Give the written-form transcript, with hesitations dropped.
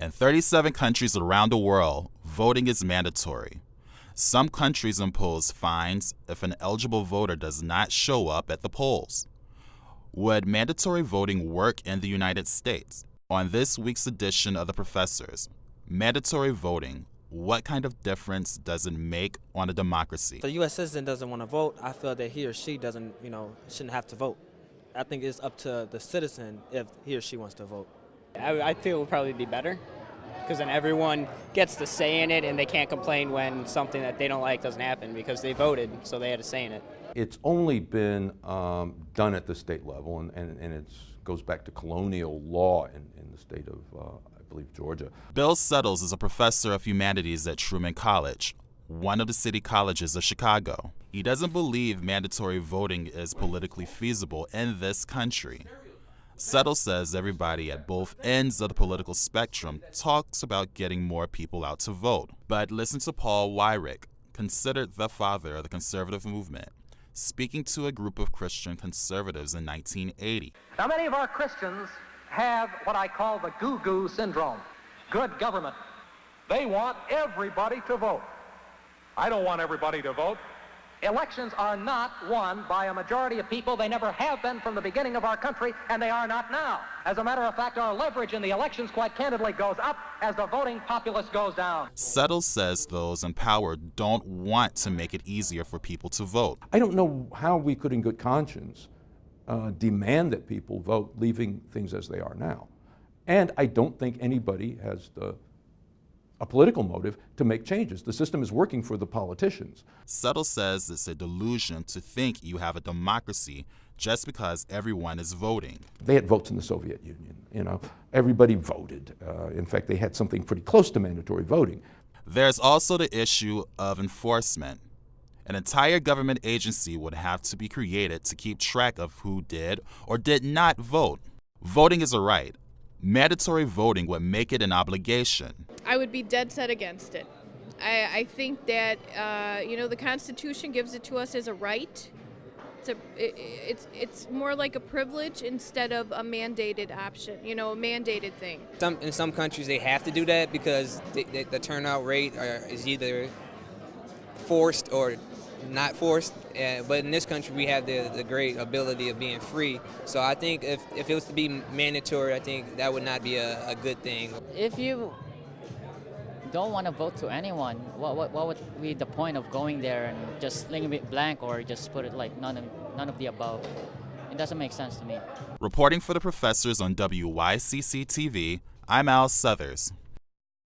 In 37 countries around the world, voting is mandatory. Some countries impose fines if an eligible voter does not show up at the polls. Would mandatory voting work in the United States? On this week's edition of The Professors, mandatory voting, what kind of difference does it make on a democracy? If a U.S. citizen doesn't want to vote, I feel that he or she shouldn't have to vote. I think it's up to the citizen if he or she wants to vote. I feel it would probably be better because then everyone gets to say in it and they can't complain when something that they don't like doesn't happen because they voted, so they had a say in it. It's only been done at the state level, and it goes back to colonial law in the state of, I believe, Georgia. Bill Settles is a professor of humanities at Truman College, one of the city colleges of Chicago. He doesn't believe mandatory voting is politically feasible in this country. Settles says everybody at both ends of the political spectrum talks about getting more people out to vote. But listen to Paul Weyrich, considered the father of the conservative movement, speaking to a group of Christian conservatives in 1980. Now, many of our Christians have what I call the goo-goo syndrome, good government. They want everybody to vote. I don't want everybody to vote. Elections are not won by a majority of people. They never have been from the beginning of our country, and they are not now. As a matter of fact, our leverage in the elections, quite candidly, goes up as the voting populace goes down. Settles says those in power don't want to make it easier for people to vote. I don't know how we could, in good conscience, demand that people vote, leaving things as they are now. And I don't think anybody has a political motive to make changes. The system is working for the politicians. Settles says it's a delusion to think you have a democracy just because everyone is voting. They had votes in the Soviet Union, Everybody voted. In fact, they had something pretty close to mandatory voting. There's also the issue of enforcement. An entire government agency would have to be created to keep track of who did or did not vote. Voting is a right. Mandatory voting would make it an obligation. I would be dead set against it. I think that, the Constitution gives it to us as a right. It's more like a privilege instead of a mandated option, a mandated thing. In some countries they have to do that because the turnout rate is either forced or not forced, but in this country we have the great ability of being free. So I think if it was to be mandatory, I think that would not be a good thing. If you don't want to vote to anyone, what would be the point of going there and just leaving it blank or just put it like none of the above? It doesn't make sense to me. Reporting for the Professors on WYCC TV, I'm Al Southers.